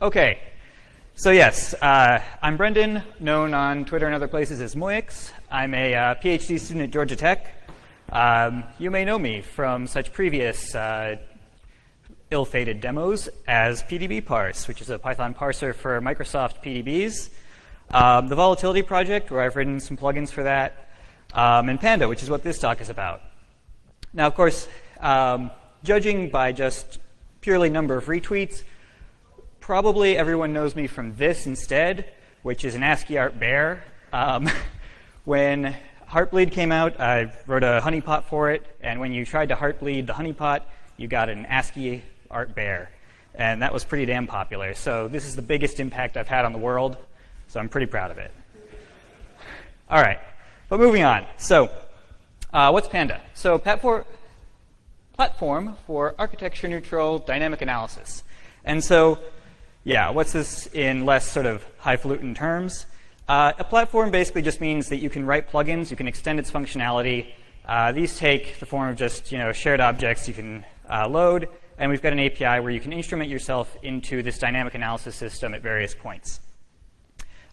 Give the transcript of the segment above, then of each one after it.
Okay, so yes, I'm Brendan, known on Twitter and other places as Moix. I'm a PhD student at Georgia Tech. You may know me from such previous ill-fated demos as PDB parse, which is a Python parser for Microsoft PDBs, the Volatility project, where I've written some plugins for that, and PANDA, which is what this talk is about. Now, of course, judging by just purely number of retweets, probably everyone knows me from this instead, which is an ASCII art bear. When Heartbleed came out, I wrote a honeypot for it, and when you tried to heartbleed the honeypot, you got an ASCII art bear. And that was pretty damn popular. So this is the biggest impact I've had on the world, so I'm pretty proud of it. All right, but moving on. So what's PANDA? So Platform for Architecture-Neutral Dynamic Analysis. And so, yeah, what's this in less sort of highfalutin terms? A platform basically just means that you can write plugins, you can extend its functionality. These take the form of just shared objects you can load, and we've got an API where you can instrument yourself into this dynamic analysis system at various points.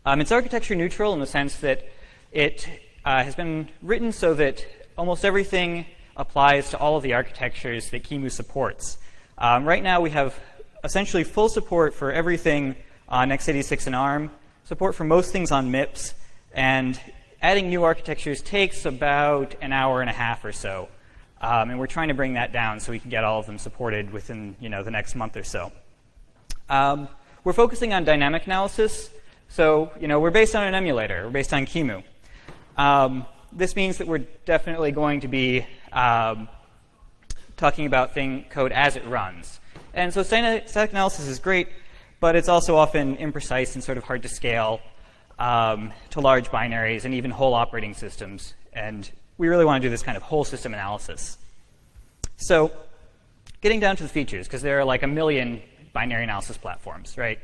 It's architecture neutral in the sense that it has been written so that almost everything applies to all of the architectures that QEMU supports. Right now we have essentially full support for everything on x86 and ARM, support for most things on MIPS, and adding new architectures takes about an hour and a half or so. And we're trying to bring that down so we can get all of them supported within the next month or so. We're focusing on dynamic analysis. So we're based on an emulator. We're based on QEMU. This means that we're definitely going to be talking about code as it runs. And so static analysis is great, but it's also often imprecise and sort of hard to scale to large binaries and even whole operating systems. And we really want to do this kind of whole system analysis. So getting down to the features, because there are like a million binary analysis platforms, right?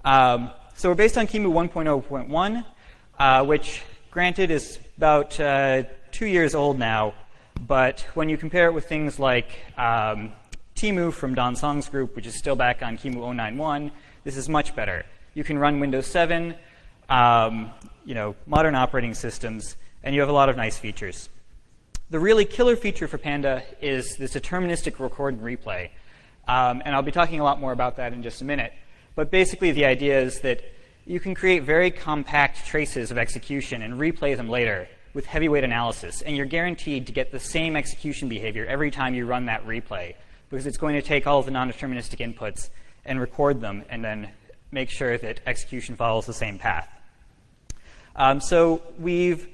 So we're based on QEMU 1.0.1, which, granted, is about 2 years old now. But when you compare it with things like Temu from Don Song's group, which is still back on QEMU 0.9.1, this is much better. You can run Windows 7, modern operating systems, and you have a lot of nice features. The really killer feature for PANDA is this deterministic record and replay. And I'll be talking a lot more about that in just a minute. But basically, the idea is that you can create very compact traces of execution and replay them later with heavyweight analysis. And you're guaranteed to get the same execution behavior every time you run that replay, because it's going to take all of the non-deterministic inputs and record them and then make sure that execution follows the same path. So we've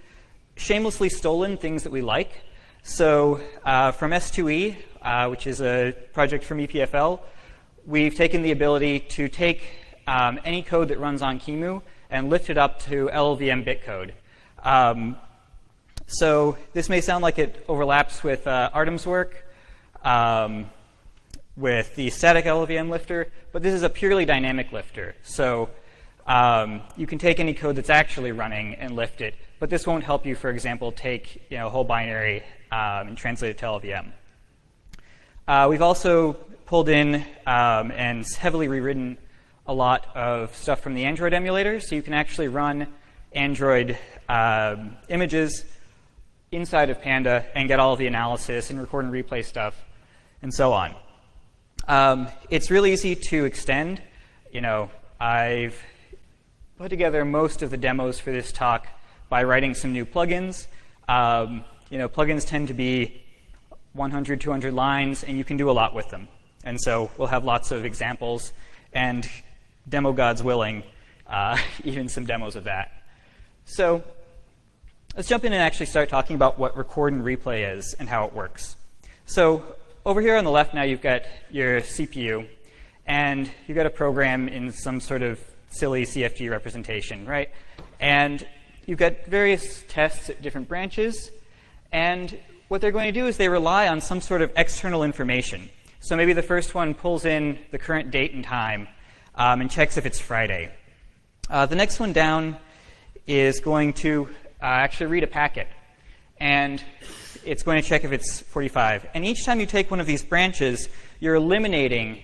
shamelessly stolen things that we like. So from S2E, which is a project from EPFL, we've taken the ability to take any code that runs on QEMU and lift it up to LLVM bitcode. So this may sound like it overlaps with Artem's work with the static LLVM lifter, but this is a purely dynamic lifter. So you can take any code that's actually running and lift it, but this won't help you, for example, take a whole binary and translate it to LLVM. We've also pulled in and heavily rewritten a lot of stuff from the Android emulator, so you can actually run Android images inside of PANDA and get all of the analysis and record and replay stuff and so on. It's really easy to extend. I've put together most of the demos for this talk by writing some new plugins. Plugins tend to be 100, 200 lines, and you can do a lot with them. And so we'll have lots of examples, and demo gods willing, even some demos of that. So let's jump in and actually start talking about what record and replay is and how it works. So over here on the left now, you've got your CPU, and you've got a program in some sort of silly CFG representation, right? And you've got various tests at different branches, and what they're going to do is they rely on some sort of external information. So maybe the first one pulls in the current date and time and checks if it's Friday. The next one down is going to actually read a packet, and it's going to check if it's 45. And each time you take one of these branches, you're eliminating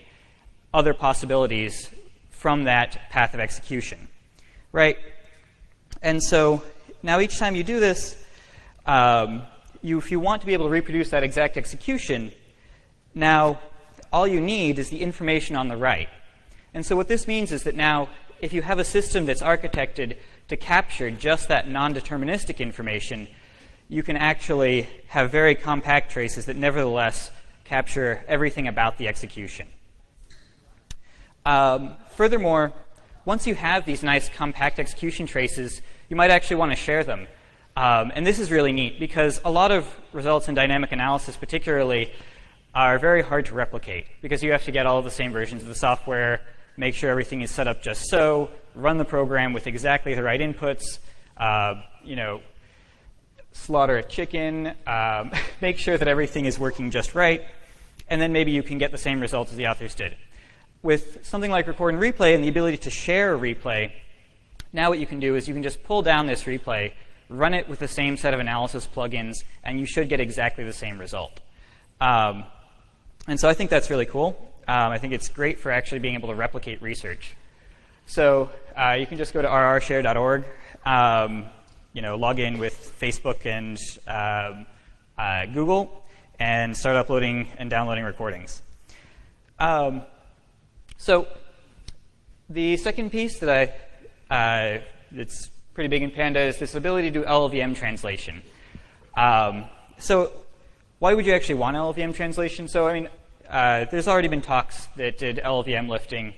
other possibilities from that path of execution, right? And so now each time you do this, if you want to be able to reproduce that exact execution, now all you need is the information on the right. And so what this means is that now if you have a system that's architected to capture just that non-deterministic information, you can actually have very compact traces that nevertheless capture everything about the execution. Furthermore, once you have these nice compact execution traces, you might actually want to share them. And this is really neat because a lot of results in dynamic analysis particularly are very hard to replicate because you have to get all of the same versions of the software, make sure everything is set up just so, run the program with exactly the right inputs, slaughter a chicken, make sure that everything is working just right, and then maybe you can get the same results as the authors did. With something like record and replay and the ability to share a replay, now what you can do is you can just pull down this replay, run it with the same set of analysis plugins, and you should get exactly the same result. And so I think that's really cool. I think it's great for actually being able to replicate research. So you can just go to rrshare.org, log in with Facebook and Google, and start uploading and downloading recordings. So the second piece that that's pretty big in PANDA is this ability to do LLVM translation. So why would you actually want LLVM translation? So I mean, there's already been talks that did LLVM lifting,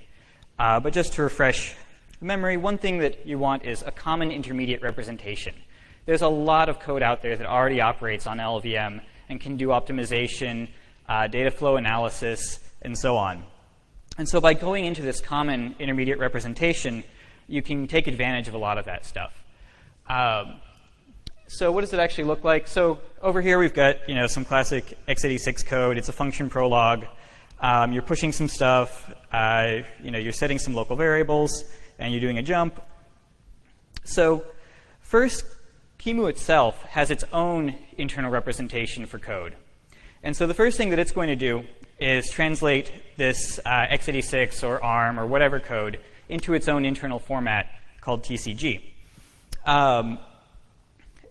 but just to refresh memory, one thing that you want is a common intermediate representation. There's a lot of code out there that already operates on LLVM and can do optimization, data flow analysis, and so on. And so by going into this common intermediate representation, you can take advantage of a lot of that stuff. So what does it actually look like? So over here we've got some classic x86 code. It's a function prologue. You're pushing some stuff. You're setting some local variables, and you're doing a jump. So first, QEMU itself has its own internal representation for code. And so the first thing that it's going to do is translate this x86 or ARM or whatever code into its own internal format called TCG.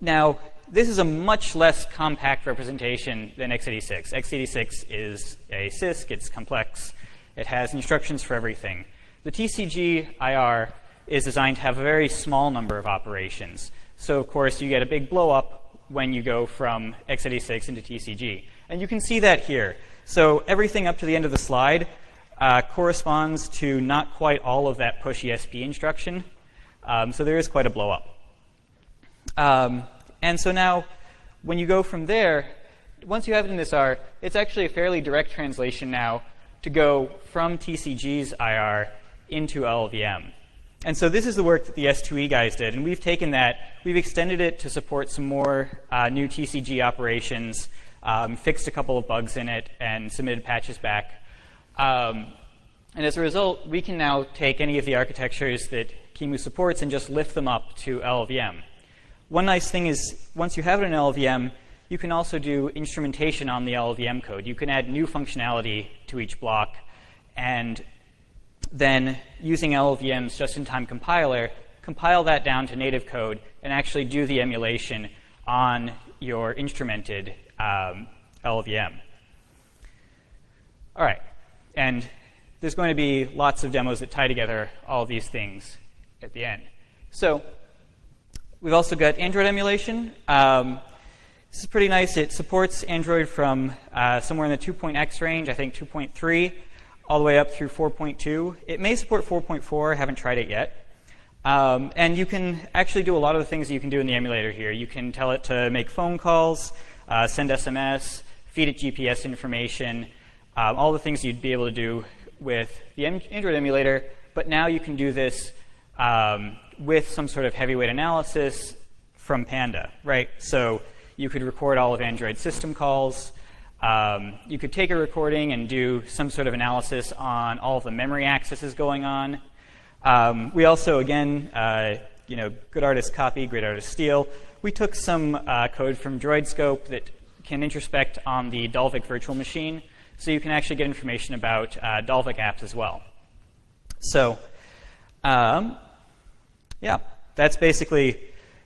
Now, this is a much less compact representation than x86. x86 is a CISC, it's complex, it has instructions for everything. The TCG IR is designed to have a very small number of operations. So, of course, you get a big blow up when you go from x86 into TCG. And you can see that here. So everything up to the end of the slide corresponds to not quite all of that push ESP instruction. So there is quite a blow up. And so now, when you go from there, once you have it in this R, it's actually a fairly direct translation now to go from TCG's IR into LLVM. And so this is the work that the S2E guys did. And we've taken that, we've extended it to support some more new TCG operations, fixed a couple of bugs in it, and submitted patches back. And as a result, we can now take any of the architectures that QEMU supports and just lift them up to LLVM. One nice thing is, once you have it in LLVM, you can also do instrumentation on the LLVM code. You can add new functionality to each block, and then using LLVM's just-in-time compiler, compile that down to native code and actually do the emulation on your instrumented LLVM. All right, and there's going to be lots of demos that tie together all of these things at the end. So we've also got Android emulation. This is pretty nice. It supports Android from somewhere in the 2.x range, I think 2.3, all the way up through 4.2. It may support 4.4. I haven't tried it yet. And you can actually do a lot of the things that you can do in the emulator here. You can tell it to make phone calls, send SMS, feed it GPS information, all the things you'd be able to do with the Android emulator. But now you can do this with some sort of heavyweight analysis from PANDA, right? So you could record all of Android system calls. You could take a recording and do some sort of analysis on all of the memory accesses going on. We also, again, good artist copy, great artist steal. We took some code from DroidScope that can introspect on the Dalvik virtual machine, so you can actually get information about Dalvik apps as well. So Yeah, that's basically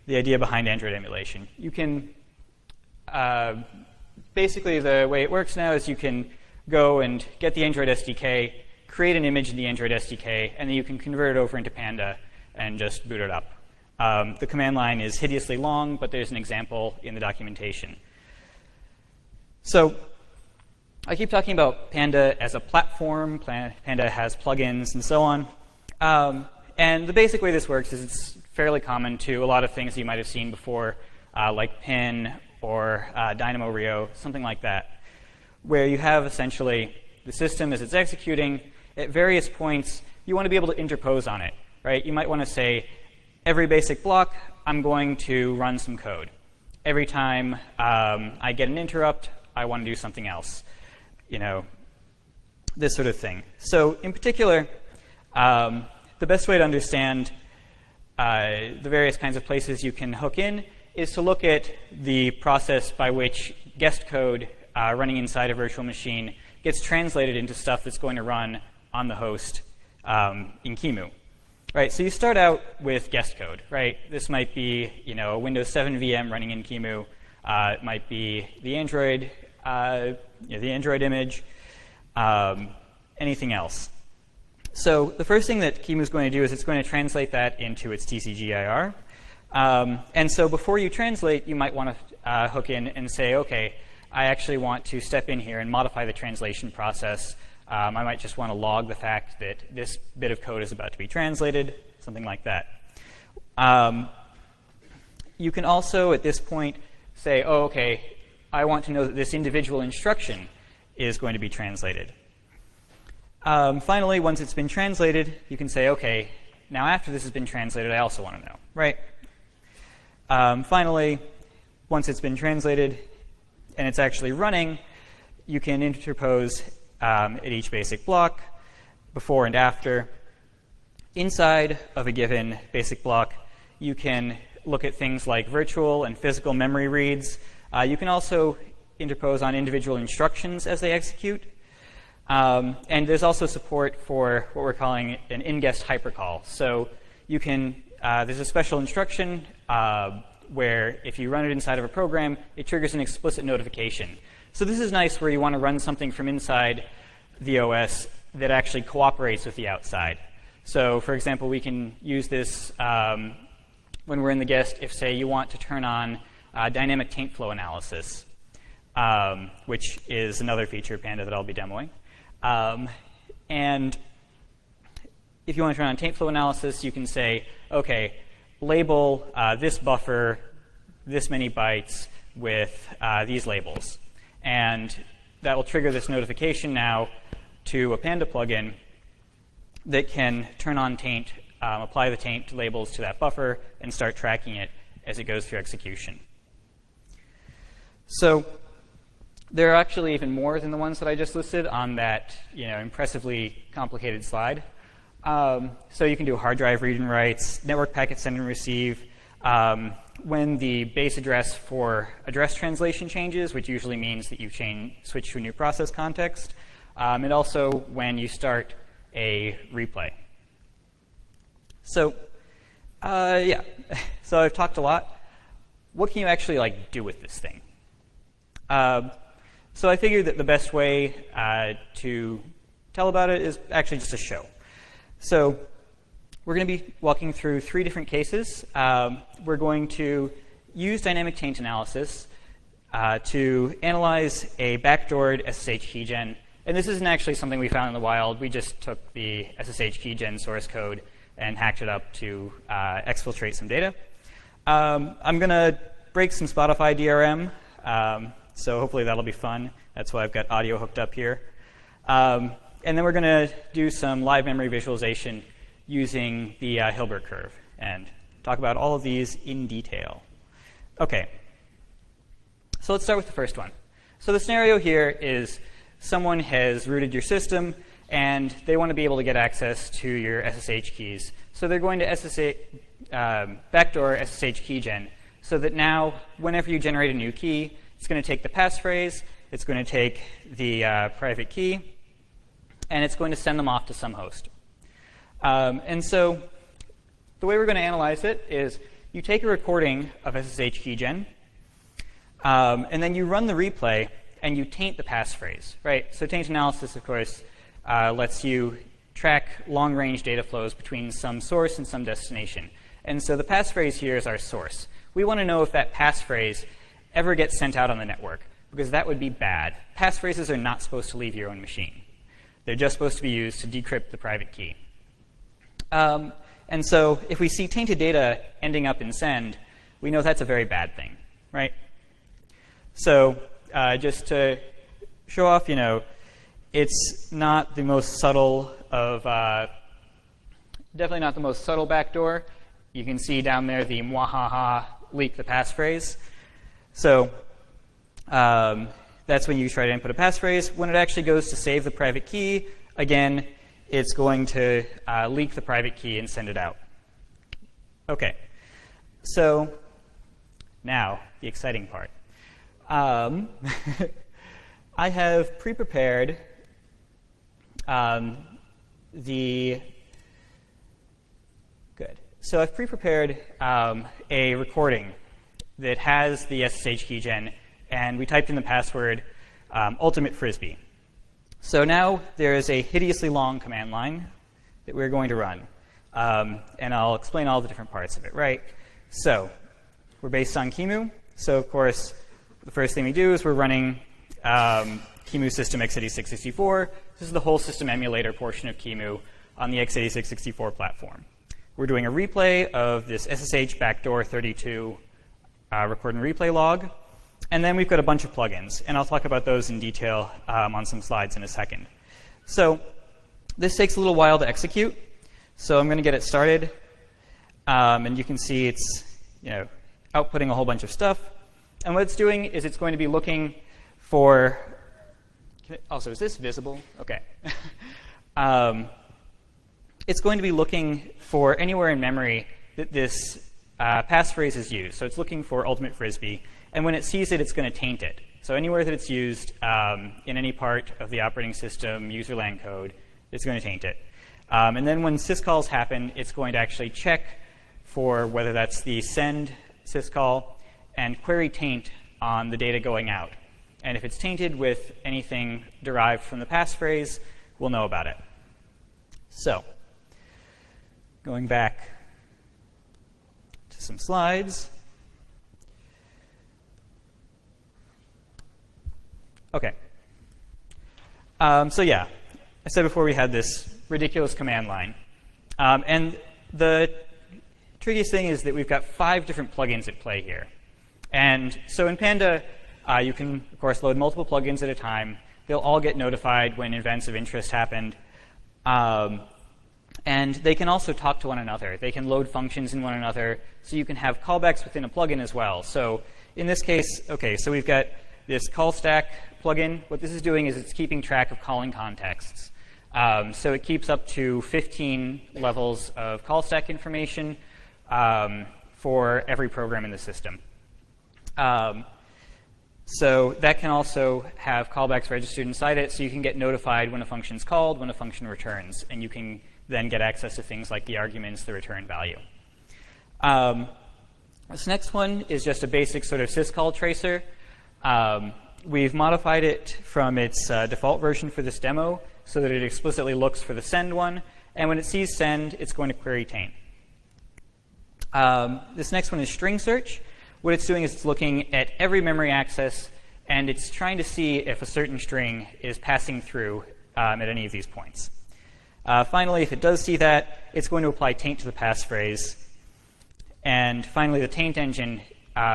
the idea behind Android emulation. You can, basically the way it works now is you can go and get the Android SDK, create an image in the Android SDK, and then you can convert it over into PANDA and just boot it up. The command line is hideously long, but there's an example in the documentation. So I keep talking about PANDA as a platform. PANDA has plugins and so on. And the basic way this works is it's fairly common to a lot of things you might have seen before, like Pin or Dynamo Rio, something like that, where you have essentially the system as it's executing. At various points, you want to be able to interpose on it, right? You might want to say, every basic block, I'm going to run some code. Every time I get an interrupt, I want to do something else. You know, this sort of thing. So in particular, the best way to understand the various kinds of places you can hook in is to look at the process by which guest code running inside a virtual machine gets translated into stuff that's going to run on the host in QEMU. Right, so you start out with guest code, right? This might be, you know, a Windows 7 VM running in QEMU. It might be the Android, the Android image, anything else. So the first thing that QEMU is going to do is it's going to translate that into its TCGIR. And so before you translate, you might want to hook in and say, OK, I actually want to step in here and modify the translation process. I might just want to log the fact that this bit of code is about to be translated, something like that. You can also, at this point, say, oh, OK, I want to know that this individual instruction is going to be translated. Finally, once it's been translated, you can say, OK, now after this has been translated, I also want to know, right? Finally, once it's been translated and it's actually running, you can interpose at each basic block, before and after. Inside of a given basic block, you can look at things like virtual and physical memory reads. You can also interpose on individual instructions as they execute. And there's also support for what we're calling an in-guest hypercall. So you can, there's a special instruction where if you run it inside of a program, it triggers an explicit notification. So this is nice where you want to run something from inside the OS that actually cooperates with the outside. So for example, we can use this when we're in the guest if, say, you want to turn on dynamic taint flow analysis, which is another feature of PANDA that I'll be demoing. And if you want to turn on taint flow analysis, you can say, OK, label this buffer this many bytes with these labels. And that will trigger this notification now to a PANDA plugin that can turn on taint, apply the taint labels to that buffer, and start tracking it as it goes through execution. So there are actually even more than the ones that I just listed on that impressively complicated slide. So you can do hard drive read and writes, network packet send and receive. When the base address for address translation changes, which usually means that you switch to a new process context, and also when you start a replay. So yeah, so I've talked a lot. What can you actually do with this thing? So I figured that the best way to tell about it is actually just a show. So we're going to be walking through 3 different cases. We're going to use dynamic taint analysis to analyze a backdoored SSH keygen. And this isn't actually something we found in the wild. We just took the SSH keygen source code and hacked it up to exfiltrate some data. I'm going to break some Spotify DRM. So hopefully that'll be fun. That's why I've got audio hooked up here. And then we're going to do some live memory visualization using the Hilbert curve and talk about all of these in detail. OK, so let's start with the first one. So the scenario here is someone has rooted your system, and they want to be able to get access to your SSH keys. So they're going to backdoor SSH keygen so that now, whenever you generate a new key, it's going to take the passphrase, it's going to take the private key, and it's going to send them off to some host. And so the way we're going to analyze it is you take a recording of SSH keygen, and then you run the replay, and you taint the passphrase, right? So taint analysis, of course, lets you track long-range data flows between some source and some destination. And so the passphrase here is our source. We want to know if that passphrase ever gets sent out on the network, because that would be bad. Passphrases are not supposed to leave your own machine. They're just supposed to be used to decrypt the private key. And so if we see tainted data ending up in send, we know that's a very bad thing, right? So just to show off, it's not the most subtle of, definitely not the most subtle backdoor. You can see down there the mwahaha leak the passphrase. So that's when you try to input a passphrase. When it actually goes to save the private key, again, it's going to leak the private key and send it out. OK. So now, the exciting part. I have pre-prepared So I've pre-prepared a recording that has the SSH keygen, and we typed in the password ultimate frisbee. So now there is a hideously long command line that we're going to run. And I'll explain all the different parts of it, right? So we're based on QEMU. So of course, the first thing we do is we're running QEMU system x86-64. This is the whole system emulator portion of QEMU on the x86-64 platform. We're doing a replay of this SSH backdoor 32 record and replay log. And then we've got a bunch of plugins. And I'll talk about those in detail on some slides in a second. So this takes a little while to execute. So I'm going to get it started. And you can see it's outputting a whole bunch of stuff. And what it's doing is it's going to be looking for also, is this visible? OK. It's going to be looking for anywhere in memory that this passphrase is used. So it's looking for ultimate frisbee. And when it sees it, it's going to taint it. So anywhere that it's used in any part of the operating system, userland code, it's going to taint it. And then when syscalls happen, it's going to actually check for whether that's the send syscall and query taint on the data going out. And if it's tainted with anything derived from the passphrase, we'll know about it. So going back to some slides. OK. So yeah, I said before we had this ridiculous command line. And the trickiest thing is that we've got 5 different plugins at play here. And so in Panda, you can, of course, load multiple plugins at a time. They'll all get notified when events of interest happened. And they can also talk to one another. They can load functions in one another. So you can have callbacks within a plugin as well. So in this case, OK, so we've got this call stack plugin. What this is doing is it's keeping track of calling contexts. So it keeps up to 15 levels of call stack information for every program in the system. So that can also have callbacks registered inside it, so you can get notified when a function's called, when a function returns, and you can then get access to things like the arguments, the return value. This next one is just a basic sort of syscall tracer. We've modified it from its default version for this demo so that it explicitly looks for the send one, and when it sees send, it's going to query taint. This next one is string search. What it's doing is it's looking at every memory access, and it's trying to see if a certain string is passing through at any of these points. Finally, if it does see that, it's going to apply taint to the passphrase. And finally, the taint engine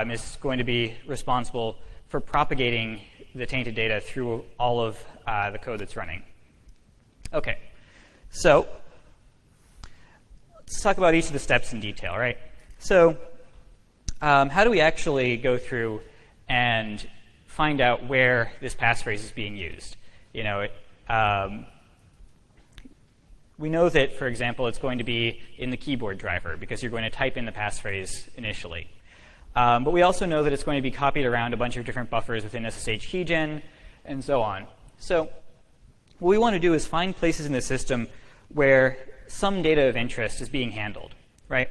is going to be responsible for propagating the tainted data through all of the code that's running. OK, so let's talk about each of the steps in detail, right? So how do we actually go through and find out where this passphrase is being used? We know that, for example, it's going to be in the keyboard driver because you're going to type in the passphrase initially. But we also know that it's going to be copied around a bunch of different buffers within SSH keygen and so on. So what we want to do is find places in the system where some data of interest is being handled, right?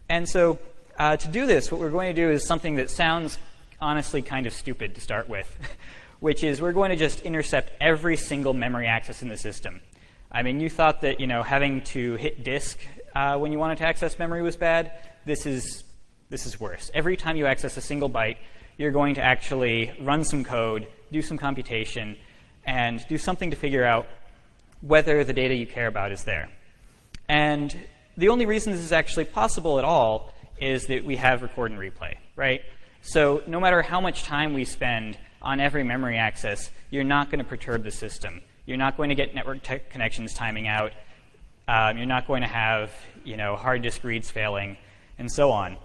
And so to do this, what we're going to do is something that sounds honestly kind of stupid to start with, which is we're going to just intercept every single memory access in the system. I mean, you thought that having to hit disk when you wanted to access memory was bad. This is worse. Every time you access a single byte, you're going to actually run some code, do some computation, and do something to figure out whether the data you care about is there. And the only reason this is actually possible at all is that we have record and replay, right? So no matter how much time we spend on every memory access, you're not going to perturb the system. You're not going to get network connections timing out. You're not going to have hard disk reads failing, and so on.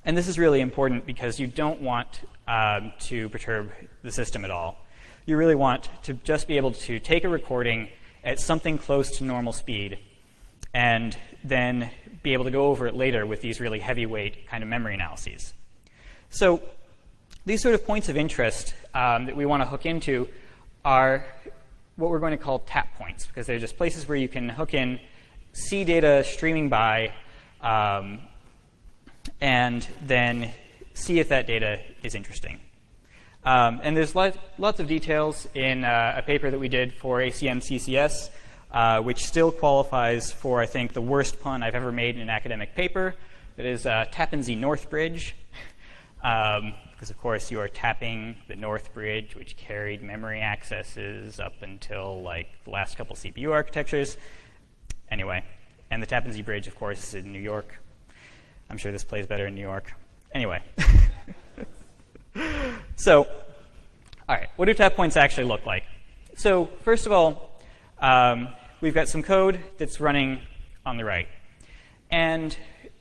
And this is really important because you don't want to perturb the system at all. You really want to just be able to take a recording at something close to normal speed and then be able to go over it later with these really heavyweight kind of memory analyses. So these sort of points of interest that we want to hook into are what we're going to call tap points, because they're just places where you can hook in, see data streaming by, and then see if that data is interesting. And there's lots of details in a paper that we did for ACM CCS, which still qualifies for, I think, the worst pun I've ever made in an academic paper. That is Tappan Zee North Bridge. Because, of course, you are tapping the North Bridge, which carried memory accesses up until like the last couple CPU architectures. Anyway, and the Tappan Zee Bridge, of course, is in New York. I'm sure this plays better in New York. Anyway. So, all right, what do tap points actually look like? So, first of all, we've got some code that's running on the right. And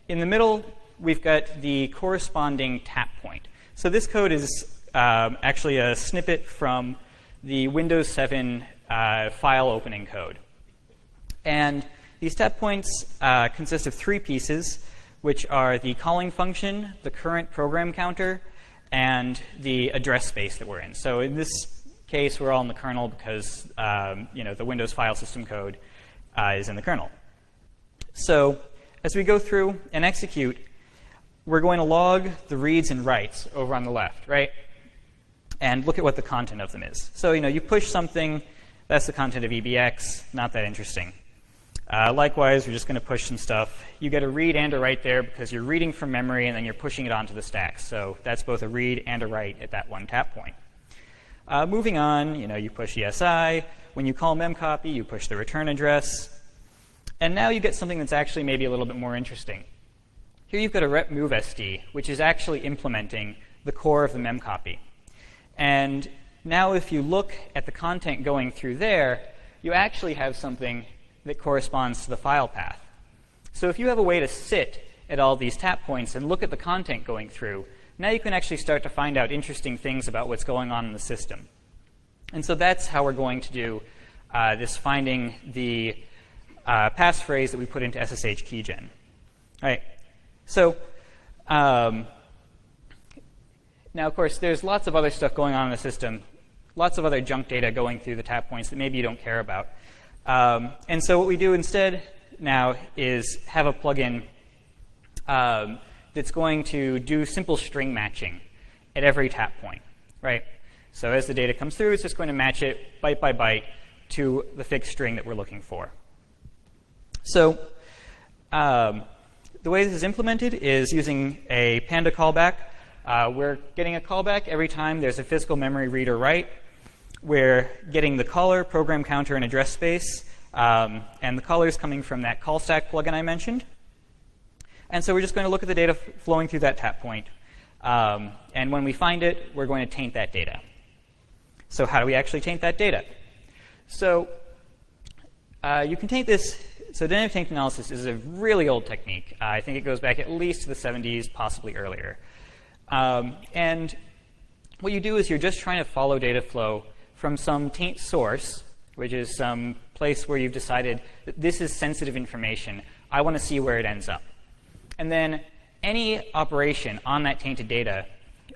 in the middle, we've got the corresponding tap point. So this code is actually a snippet from the Windows 7 file opening code. And these tap points consist of three pieces, which are the calling function, the current program counter, and the address space that we're in. So in this case, we're all in the kernel because the Windows file system code is in the kernel. So as we go through and execute, we're going to log the reads and writes over on the left, right? And look at what the content of them is. So you push something, that's the content of EBX, not that interesting. Likewise, we're just going to push some stuff. You get a read and a write there because you're reading from memory and then you're pushing it onto the stack. So that's both a read and a write at that one tap point. Moving on, you push ESI. When you call memcopy, you push the return address. And now you get something that's actually maybe a little bit more interesting. Here you've got a rep move SD, which is actually implementing the core of the memcopy. And now if you look at the content going through there, you actually have something that corresponds to the file path. So if you have a way to sit at all these tap points and look at the content going through, now you can actually start to find out interesting things about what's going on in the system. And so that's how we're going to do this finding the passphrase that we put into SSH keygen. All right. So now, of course, there's lots of other stuff going on in the system, lots of other junk data going through the tap points that maybe you don't care about. And so what we do instead now is have a plugin that's going to do simple string matching at every tap point, right? So as the data comes through, it's just going to match it byte by byte to the fixed string that we're looking for. So the way this is implemented is using a PANDA callback. We're getting a callback every time there's a physical memory read or write. We're getting the caller, program counter, and address space. And the caller is coming from that call stack plugin I mentioned. And so we're just going to look at the data flowing through that tap point. And when we find it, we're going to taint that data. So how do we actually taint that data? So you can taint this. So dynamic taint analysis is a really old technique. I think it goes back at least to the 70s, possibly earlier. And what you do is you're just trying to follow data flow from some taint source, which is some place where you've decided that this is sensitive information. I want to see where it ends up. And then any operation on that tainted data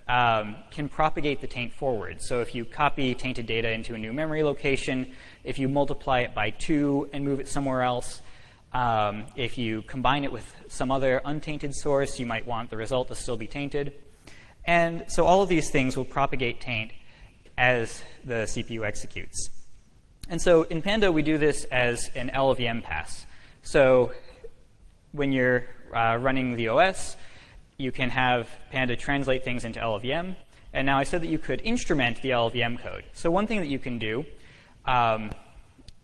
can propagate the taint forward. So if you copy tainted data into a new memory location, if you multiply it by 2 and move it somewhere else, If you combine it with some other untainted source, you might want the result to still be tainted. And so all of these things will propagate taint as the CPU executes. And so in PANDA, we do this as an LLVM pass. So when you're running the OS, you can have PANDA translate things into LLVM. And now I said that you could instrument the LLVM code. So one thing that you can do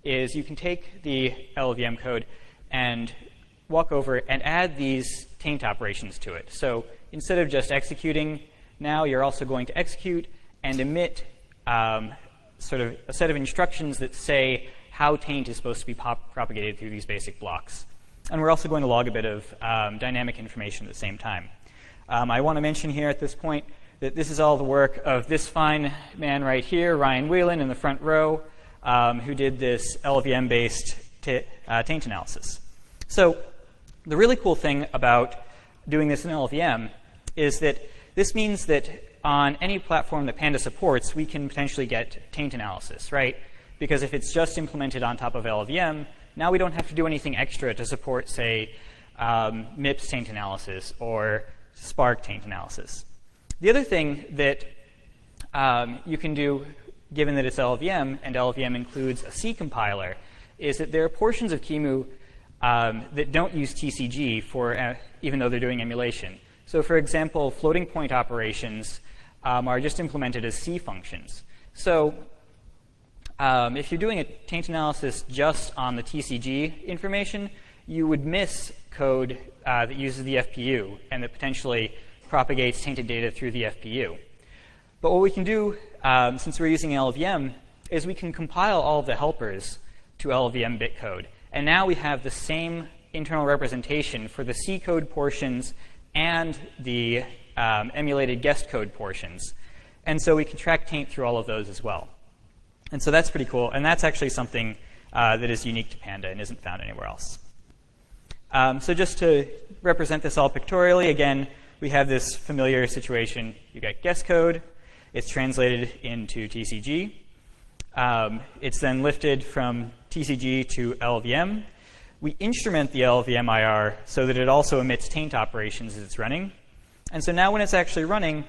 is you can take the LLVM code and walk over and add these taint operations to it. So instead of just executing, now you're also going to execute and emit sort of a set of instructions that say how taint is supposed to be propagated through these basic blocks. And we're also going to log a bit of dynamic information at the same time. I want to mention here at this point that this is all the work of this fine man right here, Ryan Whelan, in the front row, who did this LLVM-based taint analysis. So the really cool thing about doing this in LLVM is that this means that on any platform that PANDA supports, we can potentially get taint analysis, right? Because if it's just implemented on top of LLVM, now we don't have to do anything extra to support, say, MIPS taint analysis or Spark taint analysis. The other thing that you can do, given that it's LLVM, and LLVM includes a C compiler, is that there are portions of QEMU that don't use TCG for, even though they're doing emulation. So for example, floating point operations are just implemented as C functions. So if you're doing a taint analysis just on the TCG information, you would miss code that uses the FPU and that potentially propagates tainted data through the FPU. But what we can do, since we're using LLVM, is we can compile all of the helpers to LLVM bit code. And now we have the same internal representation for the C code portions and the emulated guest code portions. And so we can track taint through all of those as well. And so that's pretty cool. And that's actually something that is unique to PANDA and isn't found anywhere else. So just to represent this all pictorially, again, we have this familiar situation. You got guest code. It's translated into TCG. It's then lifted from TCG to LLVM. We instrument the LLVM IR so that it also emits taint operations as it's running. And so now when it's actually running,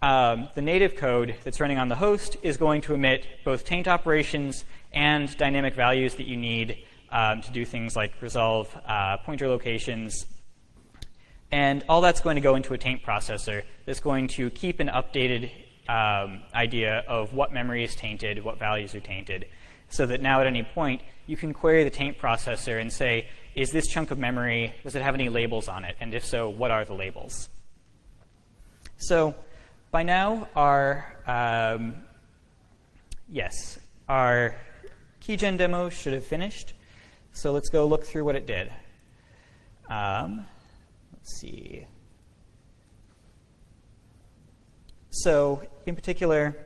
the native code that's running on the host is going to emit both taint operations and dynamic values that you need to do things like resolve pointer locations. And all that's going to go into a taint processor that's going to keep an updated idea of what memory is tainted, what values are tainted, so that now at any point you can query the taint processor and say, is this chunk of memory, does it have any labels on it? And if so, what are the labels? So by now, our keygen demo should have finished. So let's go look through what it did. Let's see. So in particular,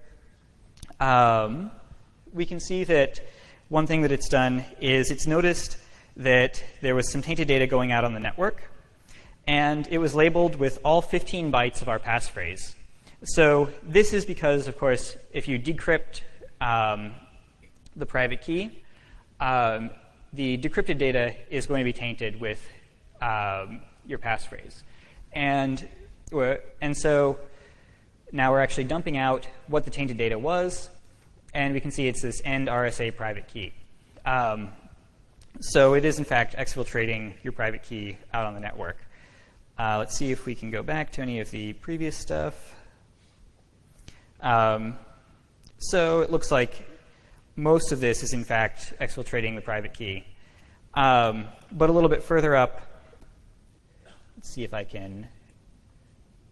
we can see that one thing that it's done is it's noticed that there was some tainted data going out on the network, and it was labeled with all 15 bytes of our passphrase. So this is because, of course, if you decrypt the private key, the decrypted data is going to be tainted with your passphrase. And so now we're actually dumping out what the tainted data was, and we can see it's this end RSA private key. So it is, in fact, exfiltrating your private key out on the network. Let's see if we can go back to any of the previous stuff. So it looks like most of this is, in fact, exfiltrating the private key. But a little bit further up, let's see if I can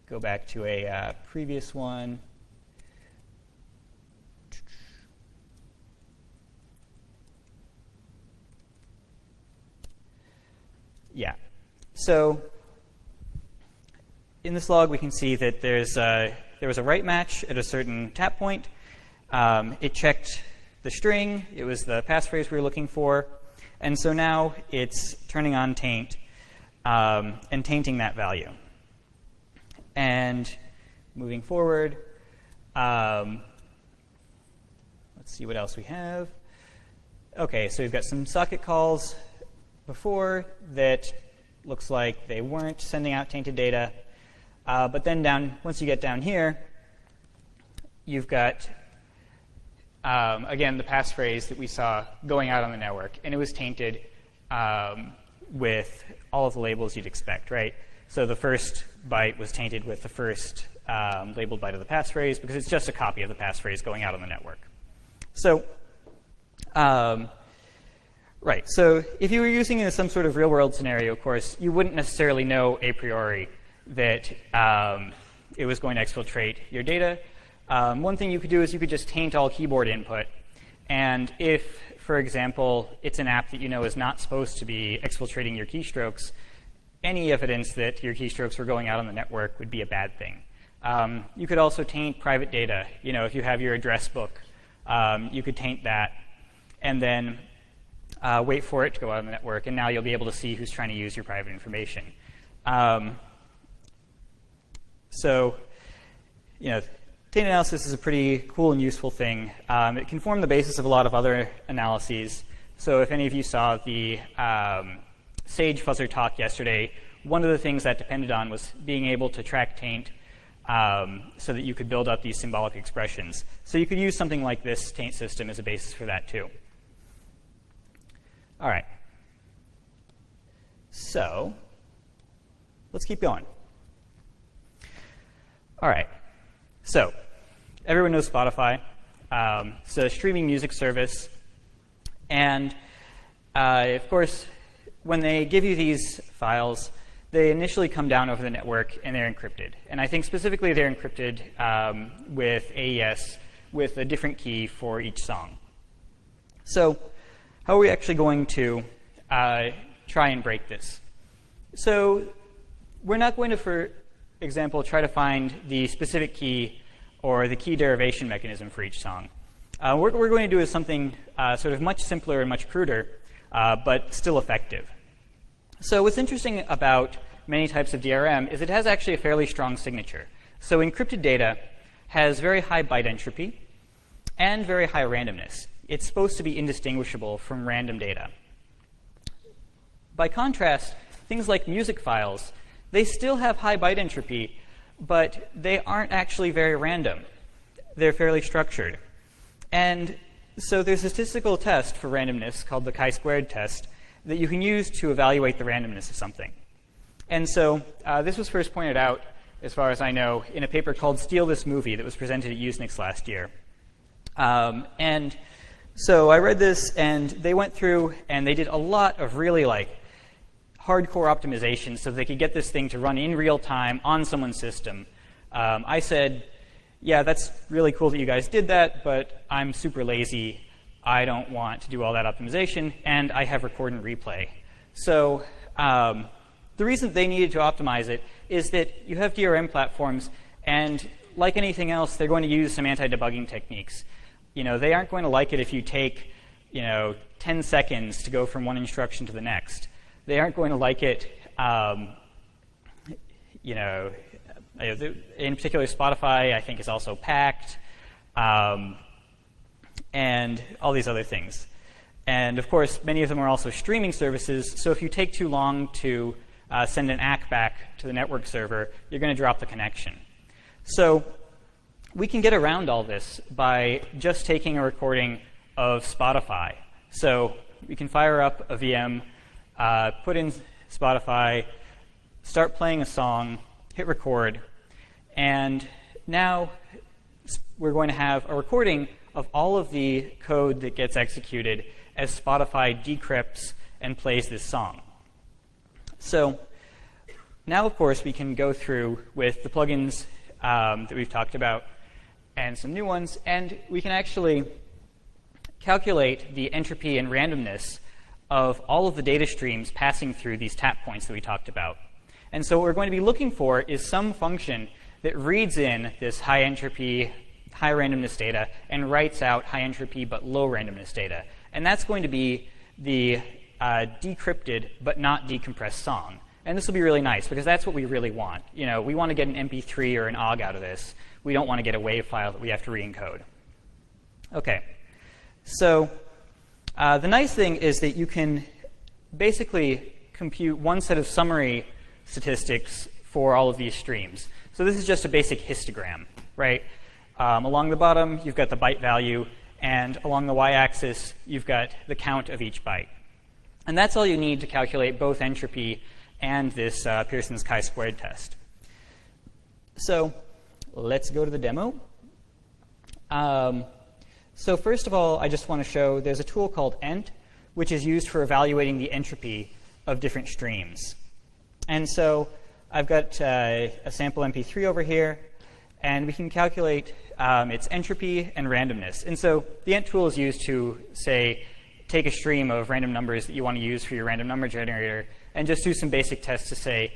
go back to a previous one. Yeah. So in this log, we can see that there was a write match at a certain tap point. It checked the string. It was the passphrase we were looking for. And so now it's turning on taint and tainting that value. And moving forward, let's see what else we have. OK, so we've got some socket calls before that looks like they weren't sending out tainted data. But then once you get down here, you've got, again, the passphrase that we saw going out on the network. And it was tainted with all of the labels you'd expect, right? So the first byte was tainted with the first labeled byte of the passphrase because it's just a copy of the passphrase going out on the network. So, right. So if you were using it in some sort of real-world scenario, of course, you wouldn't necessarily know a priori that it was going to exfiltrate your data. One thing you could do is you could just taint all keyboard input. And if, for example, it's an app that you know is not supposed to be exfiltrating your keystrokes, any evidence that your keystrokes were going out on the network would be a bad thing. You could also taint private data. You know, if you have your address book, you could taint that and then wait for it to go out on the network. And now you'll be able to see who's trying to use your private information. So, you know, taint analysis is a pretty cool and useful thing. It can form the basis of a lot of other analyses. So if any of you saw the Sage fuzzer talk yesterday, one of the things that depended on was being able to track taint so that you could build up these symbolic expressions. So you could use something like this taint system as a basis for that too. All right. So let's keep going. All right. So everyone knows Spotify. It's a streaming music service. And of course, when they give you these files, they initially come down over the network and they're encrypted. And I think specifically they're encrypted with AES with a different key for each song. So how are we actually going to try and break this? So we're not going to, for example, try to find the specific key or the key derivation mechanism for each song. What we're going to do is something sort of much simpler and much cruder, but still effective. So what's interesting about many types of DRM is it has actually a fairly strong signature. So encrypted data has very high byte entropy and very high randomness. It's supposed to be indistinguishable from random data. By contrast, things like music files, they still have high byte entropy, but they aren't actually very random. They're fairly structured. And so there's a statistical test for randomness called the chi-squared test that you can use to evaluate the randomness of something. And so this was first pointed out, as far as I know, in a paper called Steal This Movie that was presented at Usenix last year. And so I read this, and they went through and they did a lot of really hardcore optimization so they could get this thing to run in real time on someone's system. I said, yeah, that's really cool that you guys did that, but I'm super lazy. I don't want to do all that optimization, and I have record and replay. So the reason they needed to optimize it is that you have DRM platforms, and like anything else, they're going to use some anti-debugging techniques. You know, they aren't going to like it if you take 10 seconds to go from one instruction to the next. They aren't going to like it, in particular, Spotify, I think, is also packed, and all these other things. And of course, many of them are also streaming services, so if you take too long to send an ACK back to the network server, you're going to drop the connection. So we can get around all this by just taking a recording of Spotify. So we can fire up a VM, put in Spotify, start playing a song, hit record, and now we're going to have a recording of all of the code that gets executed as Spotify decrypts and plays this song. So now, of course, we can go through with the plugins that we've talked about and some new ones, and we can actually calculate the entropy and randomness of all of the data streams passing through these tap points that we talked about. And so what we're going to be looking for is some function that reads in this high entropy, high randomness data and writes out high entropy but low randomness data. And that's going to be the decrypted but not decompressed song. And this will be really nice because that's what we really want. We want to get an MP3 or an OGG out of this. We don't want to get a WAV file that we have to re-encode. Okay, so the nice thing is that you can basically compute one set of summary statistics for all of these streams. So this is just a basic histogram, right? Along the bottom, you've got the byte value, and along the y-axis, you've got the count of each byte. And that's all you need to calculate both entropy and this Pearson's chi-squared test. So let's go to the demo. So first of all, I just want to show there's a tool called ent, which is used for evaluating the entropy of different streams. And so I've got a sample MP3 over here, and we can calculate its entropy and randomness. And so the ent tool is used to, say, take a stream of random numbers that you want to use for your random number generator and just do some basic tests to say,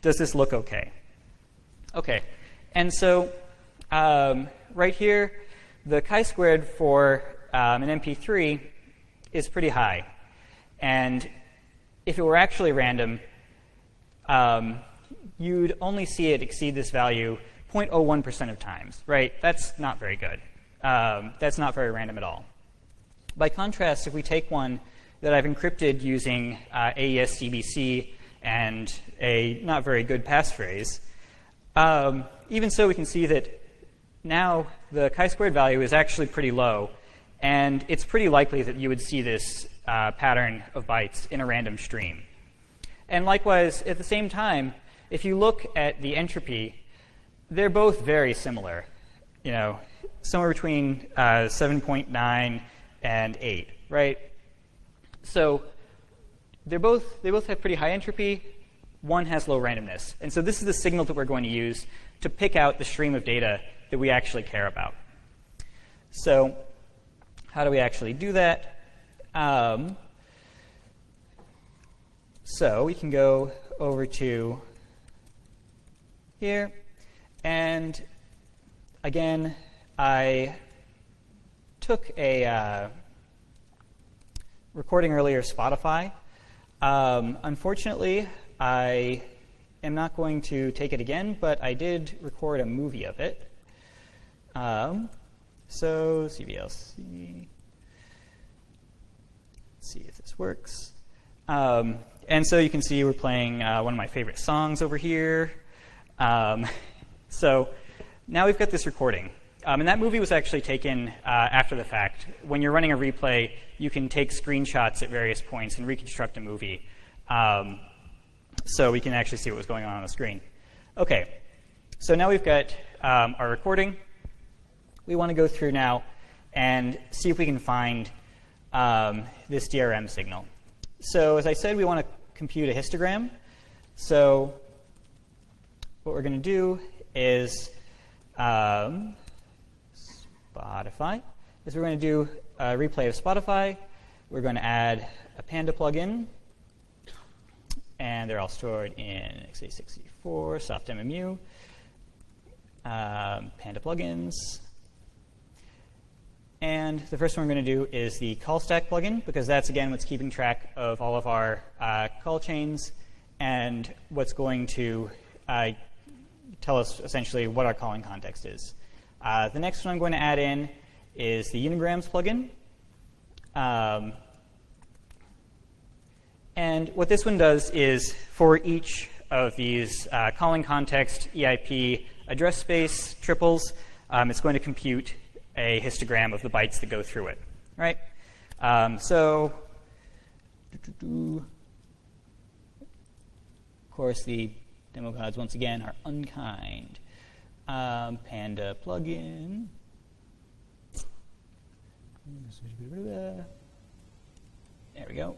does this look OK? OK. And so right here, the chi-squared for an MP3 is pretty high. And if it were actually random, you'd only see it exceed this value 0.01% of times, right? That's not very good. That's not very random at all. By contrast, if we take one that I've encrypted using AES-DBC and a not very good passphrase, even so, we can see that now the chi-squared value is actually pretty low, and it's pretty likely that you would see this pattern of bytes in a random stream. And likewise, at the same time, if you look at the entropy, they're both very similar, you know, somewhere between 7.9 and 8, right? So they both have pretty high entropy. One has low randomness. And so this is the signal that we're going to use to pick out the stream of data that we actually care about. So how do we actually do that? So we can go over to here. And again, I took a recording earlier of Spotify. Unfortunately, I am not going to take it again, but I did record a movie of it. So CVLC. Let's see if this works. And so you can see we're playing one of my favorite songs over here. So now we've got this recording. And that movie was actually taken after the fact. When you're running a replay, you can take screenshots at various points and reconstruct a movie. So we can actually see what was going on the screen. OK, so now we've got our recording. We want to go through now and see if we can find this DRM signal. So as I said, we want to compute a histogram. So what we're going to do is Spotify. Is we're going to do a replay of Spotify. We're going to add a PANDA plugin. And they're all stored in x86 softMMU, PANDA plugins. And the first one we're going to do is the call stack plugin, because that's, again, what's keeping track of all of our call chains and what's going to tell us essentially what our calling context is. The next one I'm going to add in is the unigrams plugin. And what this one does is, for each of these calling context, EIP, address space, triples, it's going to compute a histogram of the bytes that go through it, right? So, of course, the demo gods, once again, are unkind. PANDA plugin. There we go.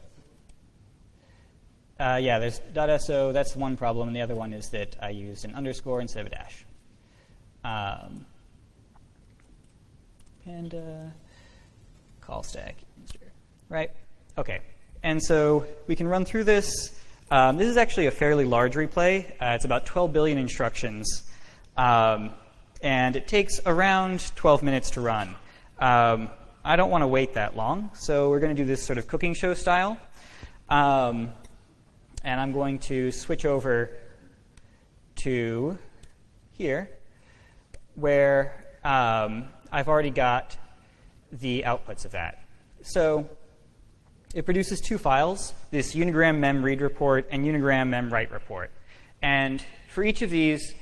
Yeah, there's .so. That's one problem. And the other one is that I used an underscore instead of a dash. PANDA call stack, right? OK. And so we can run through this. This is actually a fairly large replay. It's about 12 billion instructions. And it takes around 12 minutes to run. I don't want to wait that long. So we're going to do this sort of cooking show style. And I'm going to switch over to here, where I've already got the outputs of that. So it produces two files, this unigram mem read report and unigram mem write report. And for each of these,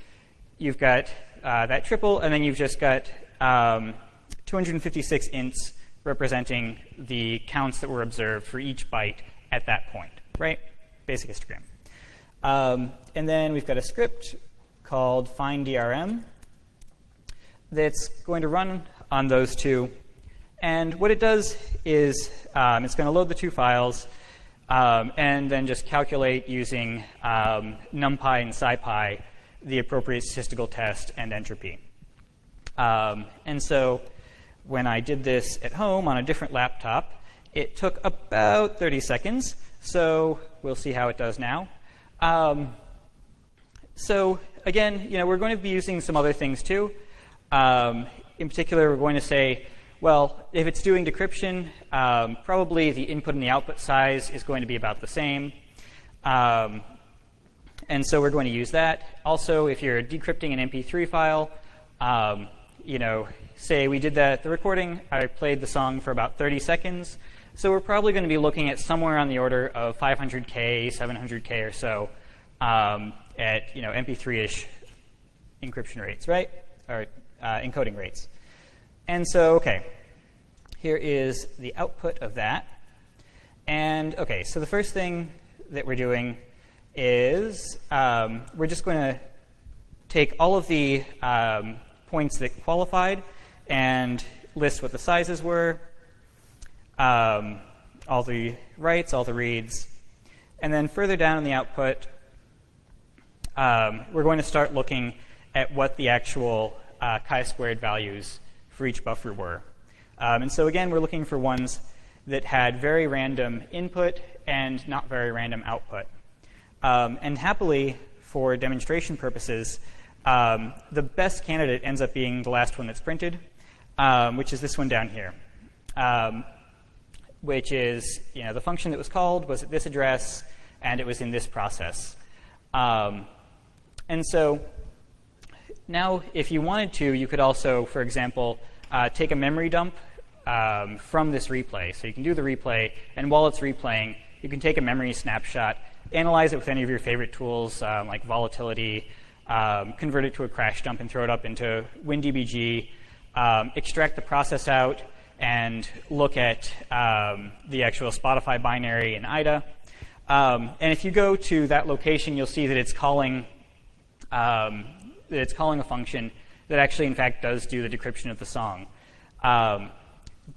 you've got that triple, and then you've just got 256 ints representing the counts that were observed for each byte at that point, right? Basic histogram. And then we've got a script called finddrm that's going to run on those two. And what it does is it's going to load the two files and then just calculate using numpy and scipy the appropriate statistical test and entropy. And so when I did this at home on a different laptop, it took about 30 seconds. So we'll see how it does now. So again, we're going to be using some other things too. In particular, we're going to say, well, if it's doing decryption, probably the input and the output size is going to be about the same. And so we're going to use that. Also, if you're decrypting an MP3 file, say we did that at the recording, I played the song for about 30 seconds. So we're probably going to be looking at somewhere on the order of 500K, 700K or so at MP3-ish encryption rates, right? Or encoding rates. And so, OK, here is the output of that. And OK, so the first thing that we're doing is we're just going to take all of the points that qualified and list what the sizes were, all the writes, all the reads. And then further down in the output, we're going to start looking at what the actual chi-squared values for each buffer were. And so again, we're looking for ones that had very random input and not very random output. And happily, for demonstration purposes, the best candidate ends up being the last one that's printed, which is this one down here, which is the function that was called was at this address, and it was in this process. And so now, if you wanted to, you could also, for example, take a memory dump from this replay. So you can do the replay, and while it's replaying, you can take a memory snapshot, analyze it with any of your favorite tools like volatility, convert it to a crash dump and throw it up into WinDBG, extract the process out, and look at the actual Spotify binary in IDA. And if you go to that location, you'll see that it's calling a function that actually, in fact, does do the decryption of the song.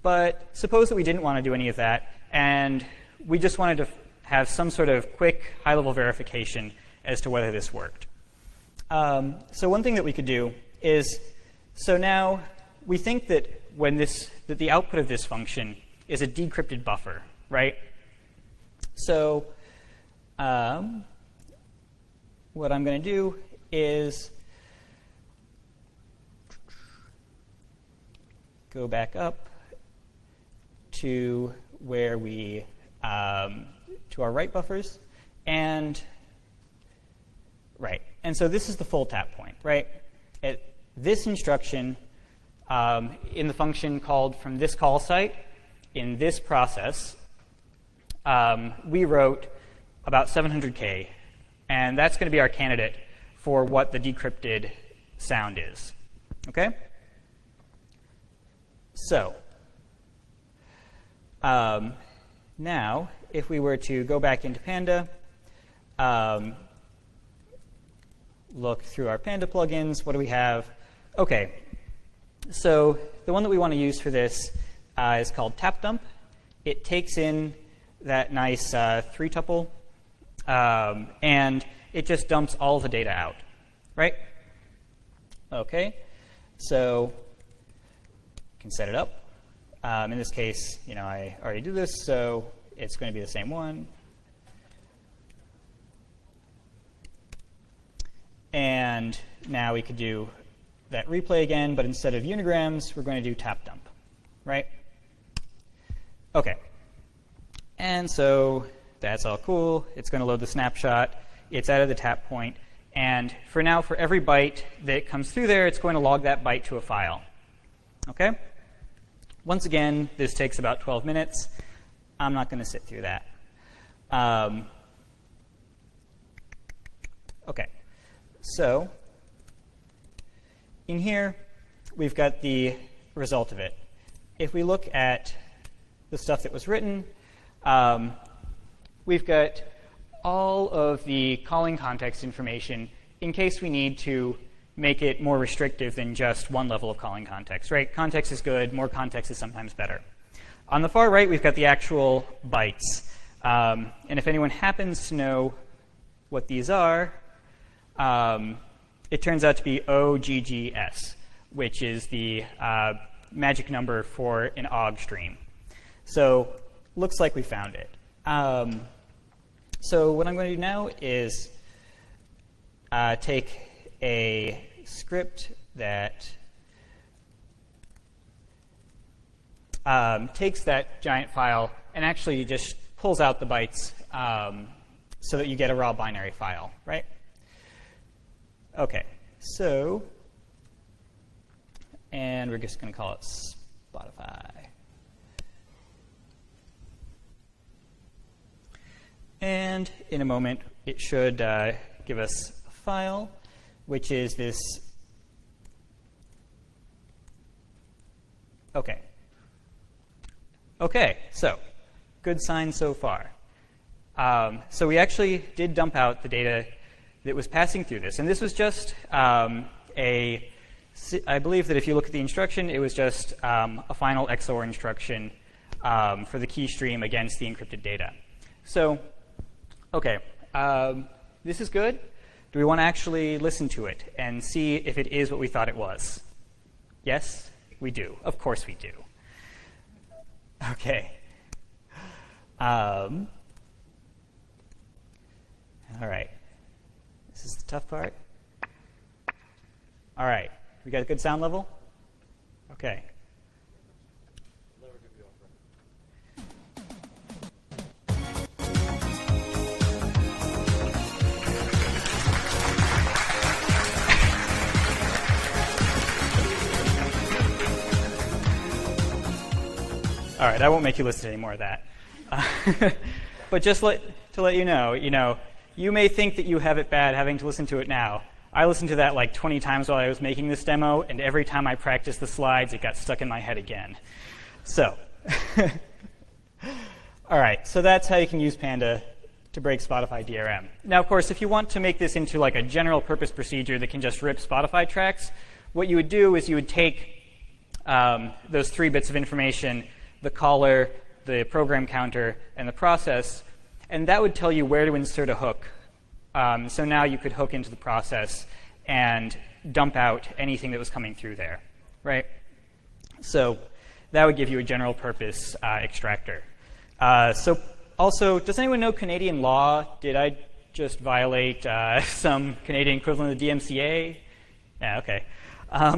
But suppose that we didn't want to do any of that, and we just wanted to have some sort of quick, high-level verification as to whether this worked. So one thing that we could do is, so now we think that that the output of this function is a decrypted buffer, right? So what I'm going to do is go back up to where we to our write buffers, and right. And so this is the full tap point, right? At this instruction in the function called from this call site in this process, we wrote about 700K, and that's going to be our candidate for what the decrypted sound is. Okay? So now, if we were to go back into PANDA, look through our PANDA plugins, what do we have? OK, so the one that we want to use for this is called tapdump. It takes in that nice 3-tuple, and it just dumps all the data out, right? OK, so can set it up. In this case, I already do this, so it's going to be the same one. And now we could do that replay again, but instead of unigrams, we're going to do tap dump, right? OK. And so that's all cool. It's going to load the snapshot. It's out of the tap point. And for now, for every byte that comes through there, it's going to log that byte to a file. OK? Once again, this takes about 12 minutes. I'm not going to sit through that. OK, so in here, we've got the result of it. If we look at the stuff that was written, we've got all of the calling context information in case we need to make it more restrictive than just one level of calling context, right? Context is good. More context is sometimes better. On the far right, we've got the actual bytes. And if anyone happens to know what these are, it turns out to be OGGS, which is the magic number for an OGG stream. So looks like we found it. So what I'm going to do now is take a script that takes that giant file and actually just pulls out the bytes so that you get a raw binary file, right? OK, so, and we're just going to call it Spotify. And in a moment, it should give us a file, which is this. OK. OK, so good sign so far. So we actually did dump out the data that was passing through this. And this was just I believe that if you look at the instruction, it was just a final XOR instruction for the key stream against the encrypted data. So, OK, this is good. Do we want to actually listen to it and see if it is what we thought it was? Yes, we do. Of course we do. OK. All right. This is the tough part. All right. We got a good sound level? OK. All right, I won't make you listen to any more of that. But just to let you know, you may think that you have it bad having to listen to it now. I listened to that like 20 times while I was making this demo, and every time I practiced the slides, it got stuck in my head again. So, all right, so that's how you can use PANDA to break Spotify DRM. Now, of course, if you want to make this into like a general purpose procedure that can just rip Spotify tracks, what you would do is you would take those 3 bits of information, the caller, the program counter, and the process, and that would tell you where to insert a hook. So now you could hook into the process and dump out anything that was coming through there, right? So that would give you a general purpose extractor. So also, does anyone know Canadian law? Did I just violate some Canadian equivalent of the DMCA? Yeah, OK. All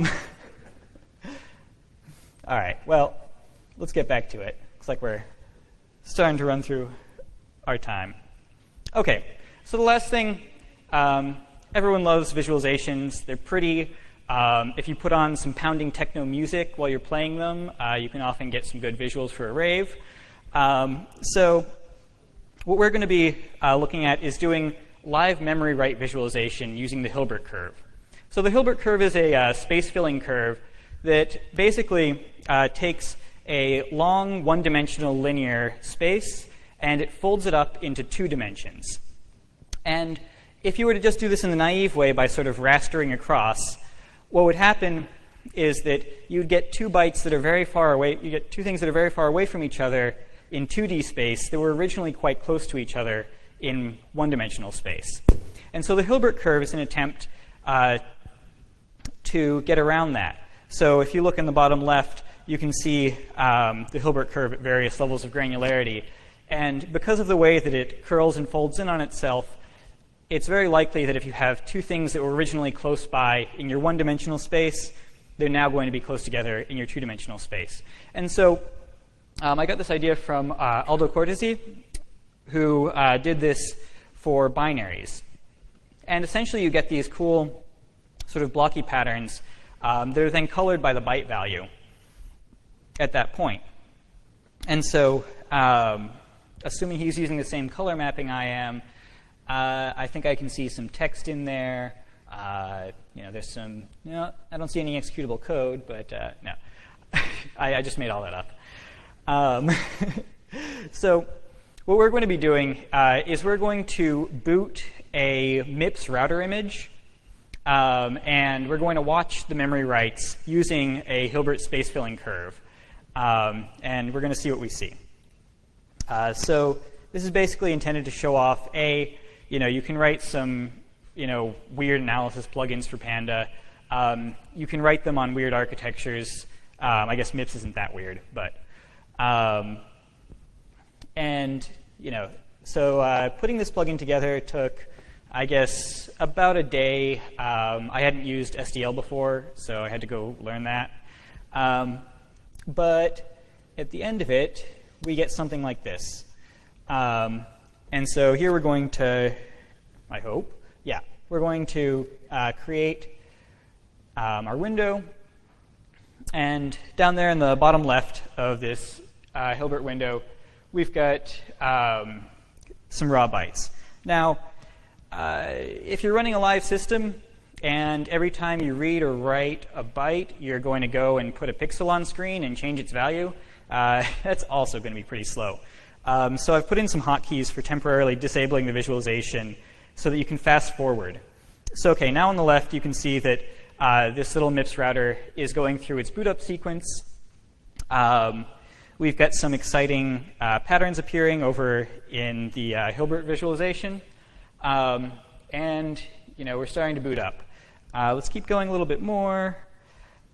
right, well, let's get back to it. Looks like we're starting to run through our time. OK, so the last thing, everyone loves visualizations. They're pretty. If you put on some pounding techno music while you're playing them, you can often get some good visuals for a rave. So what we're going to be looking at is doing live memory write visualization using the Hilbert curve. So the Hilbert curve is a space-filling curve that basically takes a long one-dimensional linear space, and it folds it up into 2 dimensions. And if you were to just do this in the naive way by sort of rastering across, what would happen is that you'd get 2 bytes that are very far away. You get 2 things that are very far away from each other in 2D space that were originally quite close to each other in one-dimensional space. And so the Hilbert curve is an attempt to get around that. So if you look in the bottom left, you can see the Hilbert curve at various levels of granularity. And because of the way that it curls and folds in on itself, it's very likely that if you have 2 things that were originally close by in your one-dimensional space, they're now going to be close together in your 2-dimensional space. And so I got this idea from Aldo Cortese, who did this for binaries. And essentially, you get these cool sort of blocky patterns that are then colored by the byte value at that point. And so assuming he's using the same color mapping I am, I think I can see some text in there. There's some, I don't see any executable code, but no. I just made all that up. So what we're going to be doing is we're going to boot a MIPS router image, and we're going to watch the memory writes using a Hilbert space filling curve. And we're going to see what we see. So this is basically intended to show off, you can write some weird analysis plugins for PANDA. You can write them on weird architectures. I guess MIPS isn't that weird, but so putting this plugin together took, I guess, about a day. I hadn't used SDL before, so I had to go learn that. But at the end of it, we get something like this. And so here we're going to, I hope, we're going to create our window. And down there in the bottom left of this Hilbert window, we've got some raw bytes. Now, if you're running a live system, and every time you read or write a byte, you're going to go and put a pixel on screen and change its value, that's also going to be pretty slow. So I've put in some hotkeys for temporarily disabling the visualization so that you can fast forward. So OK, now on the left, you can see that this little MIPS router is going through its boot up sequence. We've got some exciting patterns appearing over in the Hilbert visualization. And we're starting to boot up. Let's keep going a little bit more.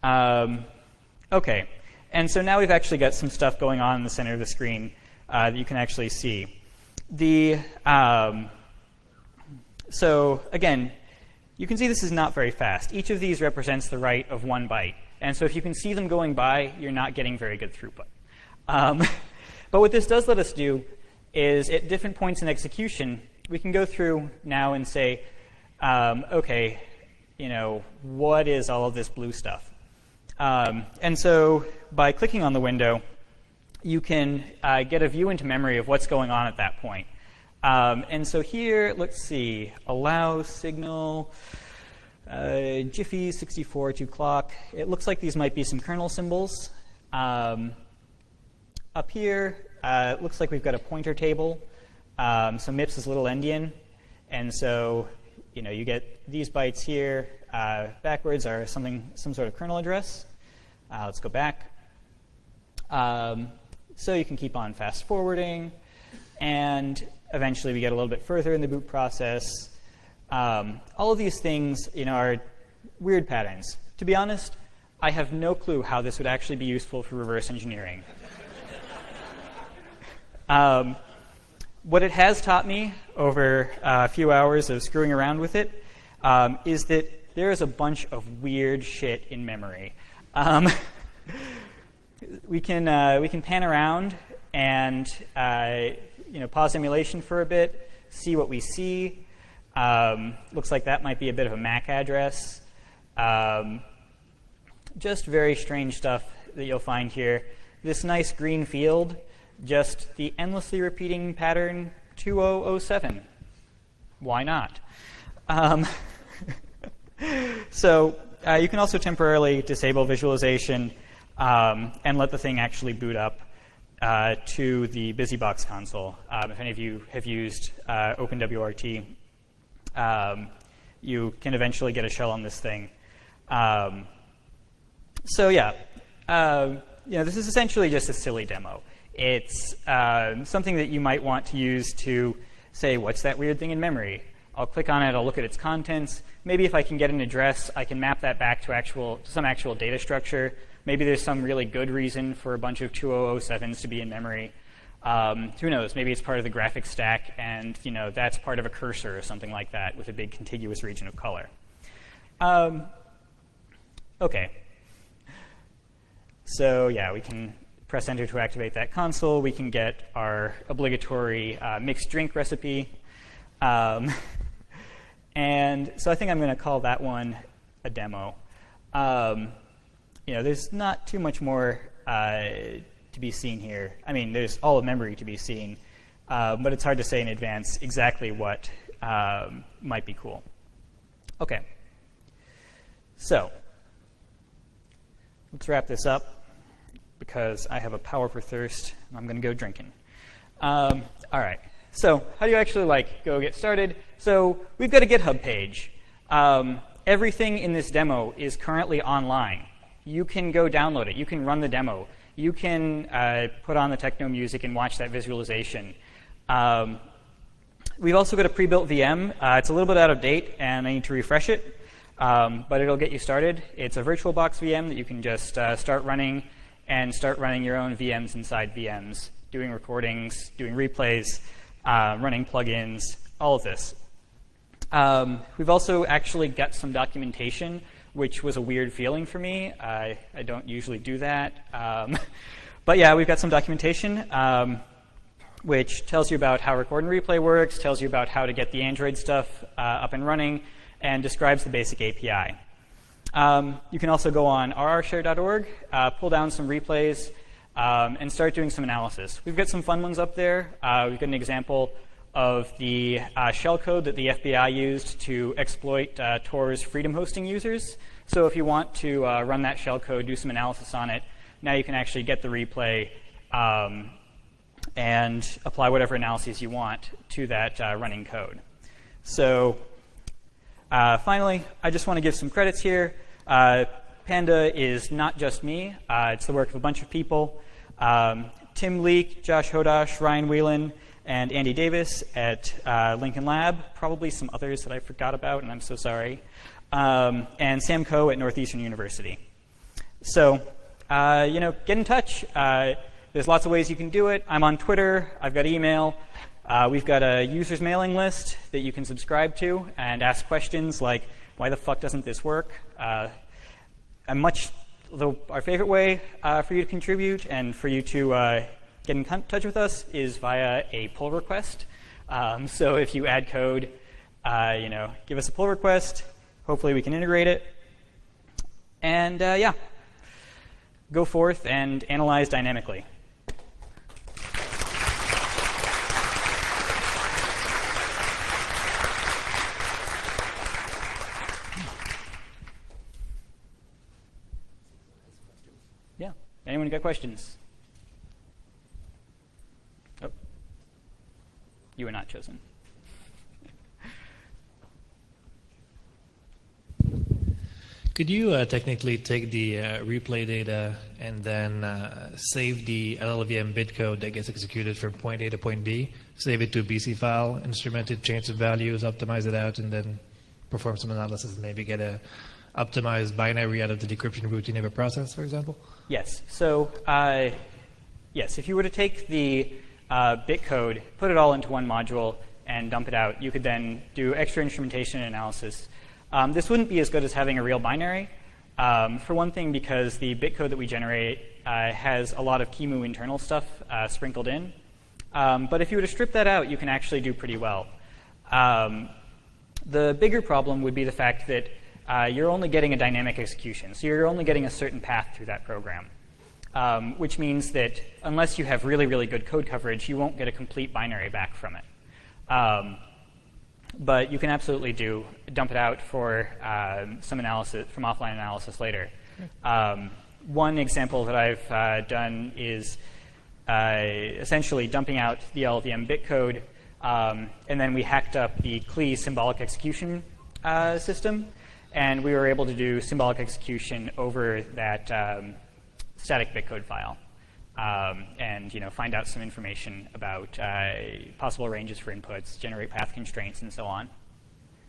OK. And so now we've actually got some stuff going on in the center of the screen that you can actually see. So again, you can see this is not very fast. Each of these represents the write of 1 byte. And so if you can see them going by, you're not getting very good throughput. But what this does let us do is at different points in execution, we can go through now and say, OK, what is all of this blue stuff? And so by clicking on the window, you can get a view into memory of what's going on at that point. And so here, let's see, allow signal, Jiffy 64 to clock. It looks like these might be some kernel symbols. Up here, it looks like we've got a pointer table. So MIPS is little endian. And so you get these bytes here. Backwards are some sort of kernel address. Let's go back. So you can keep on fast forwarding. And eventually we get a little bit further in the boot process. All of these things are weird patterns. To be honest, I have no clue how this would actually be useful for reverse engineering. What it has taught me over a few hours of screwing around with it is that there is a bunch of weird shit in memory. We can pan around and pause emulation for a bit, see what we see. Looks like that might be a bit of a MAC address. Just very strange stuff that you'll find here. This nice green field, just the endlessly repeating pattern 2007. Why not? So you can also temporarily disable visualization and let the thing actually boot up to the BusyBox console. If any of you have used OpenWRT, you can eventually get a shell on this thing. So yeah, this is essentially just a silly demo. It's something that you might want to use to say, what's that weird thing in memory? I'll click on it, I'll look at its contents. Maybe if I can get an address, I can map that back to some actual data structure. Maybe there's some really good reason for a bunch of 2007s to be in memory. Who knows? Maybe it's part of the graphics stack, and that's part of a cursor or something like that with a big contiguous region of color. OK. So yeah, we can press enter to activate that console. We can get our obligatory mixed drink recipe. And so I think I'm going to call that one a demo. There's not too much more to to be seen here. I mean, there's all of memory to be seen, but it's hard to say in advance exactly what might be cool. Okay. So let's wrap this up because I have a power for thirst and I'm going to go drinking. All right. So how do you actually go get started? So we've got a GitHub page. Everything in this demo is currently online. You can go download it. You can run the demo. You can put on the techno music and watch that visualization. We've also got a pre-built VM. It's a little bit out of date, and I need to refresh it, but it'll get you started. It's a VirtualBox VM that you can just start running and start running your own VMs inside VMs, doing recordings, doing replays, running plugins, all of this. We've also actually got some documentation, which was a weird feeling for me. I don't usually do that. But yeah, we've got some documentation, which tells you about how record and replay works, tells you about how to get the Android stuff up and running, and describes the basic API. You can also go on rrshare.org, pull down some replays, and start doing some analysis. We've got some fun ones up there. We've got an example of the shellcode that the FBI used to exploit Tor's freedom hosting users. So if you want to run that shellcode, do some analysis on it, now you can actually get the replay and apply whatever analyses you want to that running code. So finally, I just want to give some credits here. PANDA is not just me. It's the work of a bunch of people. Tim Leek, Josh Hodash, Ryan Whelan, and Andy Davis at Lincoln Lab, probably some others that I forgot about, and I'm so sorry, and Sam Coe at Northeastern University. So, get in touch. There's lots of ways you can do it. I'm on Twitter. I've got email. We've got a users mailing list that you can subscribe to and ask questions like, why the fuck doesn't this work? Our favorite way for you to contribute and for you to get in touch with us is via a pull request. So if you add code, give us a pull request. Hopefully we can integrate it. And yeah, go forth and analyze dynamically. Yeah, anyone got questions? Oh, you were not chosen. Could you technically take the replay data and then save the LLVM bitcode that gets executed from point A to point B, save it to a BC file, instrument it, change the values, optimize it out, and then perform some analysis and maybe get a optimized binary out of the decryption routine of a process, for example? Yes. So yes, if you were to take the bitcode, put it all into one module, and dump it out, you could then do extra instrumentation and analysis. This wouldn't be as good as having a real binary. For one thing, because the bitcode that we generate has a lot of QEMU internal stuff sprinkled in. But if you were to strip that out, you can actually do pretty well. The bigger problem would be the fact that you're only getting a dynamic execution. So you're only getting a certain path through that program, which means that unless you have really, really good code coverage, you won't get a complete binary back from it. But you can absolutely dump it out for some analysis, from offline analysis later. One example that I've done is essentially dumping out the LLVM bitcode, and then we hacked up the CLI symbolic execution system, and we were able to do symbolic execution over that static bitcode file. And find out some information about possible ranges for inputs, generate path constraints, and so on.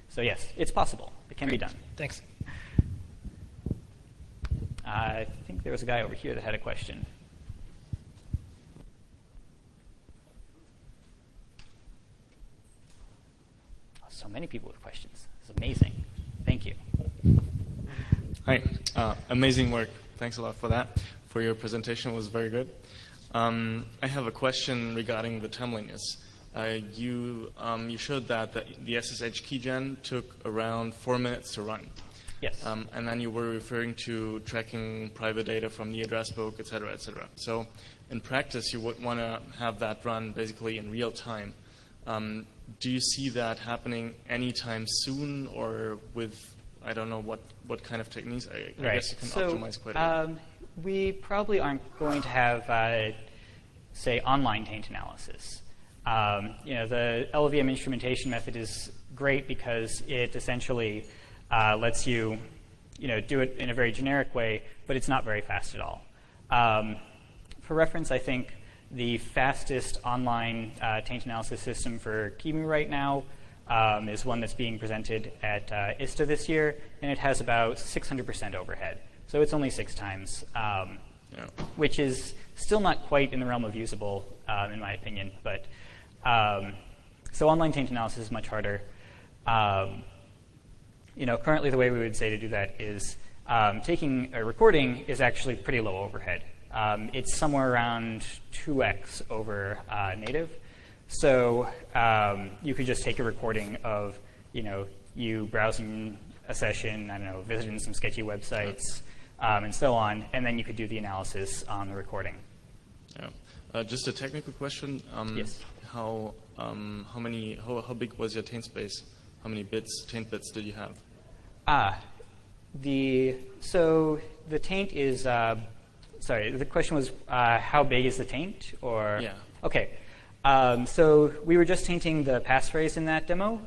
So yes, it's possible. It can be done. Thanks. I think there was a guy over here that had a question. Oh, so many people with questions. It's amazing. Thank you. Hi. Amazing work. Thanks a lot for that. For your presentation, it was very good. I have a question regarding the timeliness. You showed that the SSH keygen took around 4 minutes to run. Yes. And then you were referring to tracking private data from the address book, et cetera, et cetera. So in practice, you would want to have that run basically in real time. Do you see that happening anytime soon, or with, I don't know, what kind of techniques? I guess you can optimize quite a bit. We probably aren't going to have, say, online taint analysis. The LLVM instrumentation method is great because it essentially lets you, do it in a very generic way, but it's not very fast at all. For reference, I think the fastest online taint analysis system for QEMU right now is one that's being presented at ISTA this year, and it has about 600% overhead. So it's only 6 times, which is still not quite in the realm of usable, in my opinion. But so online taint analysis is much harder. Currently the way we would say to do that is taking a recording is actually pretty low overhead. It's somewhere around 2x over native. So you could just take a recording of, you browsing a session, I don't know, visiting some sketchy websites, and so on, and then you could do the analysis on the recording. Yeah. Just a technical question. Yes. How big was your taint space? How many taint bits did you have? So the taint is, sorry, the question was how big is the taint? Or Yeah. Okay. So we were just tainting the passphrase in that demo.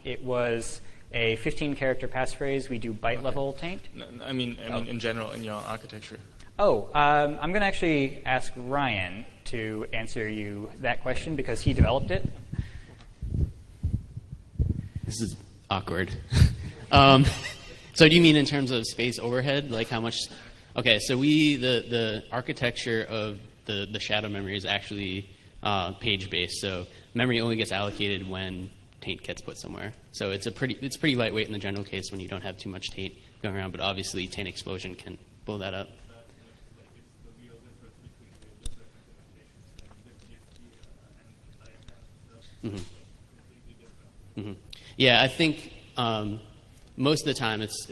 It was a 15-character passphrase. We do byte-level taint. No, I mean in general in your architecture. I'm going to actually ask Ryan to answer you that question because he developed it. This is awkward. So do you mean in terms of space overhead, like how much? Okay, so the architecture of the shadow memory is actually page-based. So memory only gets allocated when taint gets put somewhere. So it's pretty lightweight in the general case when you don't have too much taint going around. But obviously, taint explosion can blow that up. Mm-hmm. Mm-hmm. Yeah, I think most of the time it's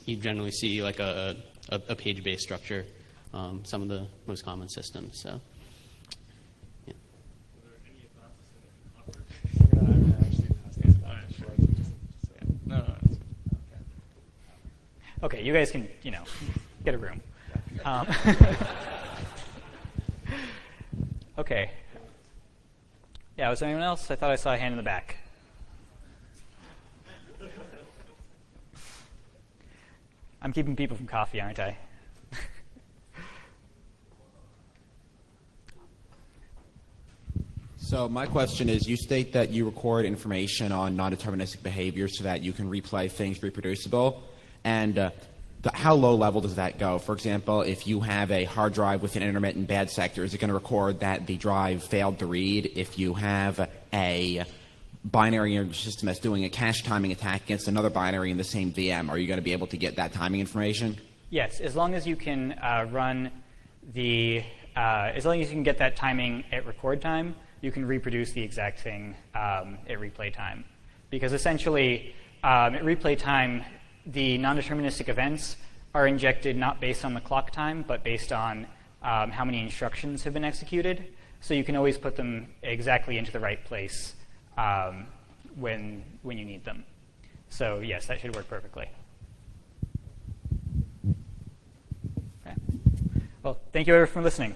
you generally see like a page-based structure. Some of the most common systems. So. Yeah. Okay, you guys can, get a room. Okay. Yeah, was there anyone else? I thought I saw a hand in the back. I'm keeping people from coffee, aren't I? So my question is, you state that you record information on non-deterministic behavior so that you can replay things reproducible. And how low level does that go? For example, if you have a hard drive with an intermittent bad sector, is it going to record that the drive failed to read? If you have a binary in your system that's doing a cache timing attack against another binary in the same VM, are you going to be able to get that timing information? Yes, as long as you can as long as you can get that timing at record time, you can reproduce the exact thing at replay time. Because essentially, at replay time, the non-deterministic events are injected not based on the clock time, but based on how many instructions have been executed. So you can always put them exactly into the right place when you need them. So yes, that should work perfectly. Okay. Well, thank you everyone for listening.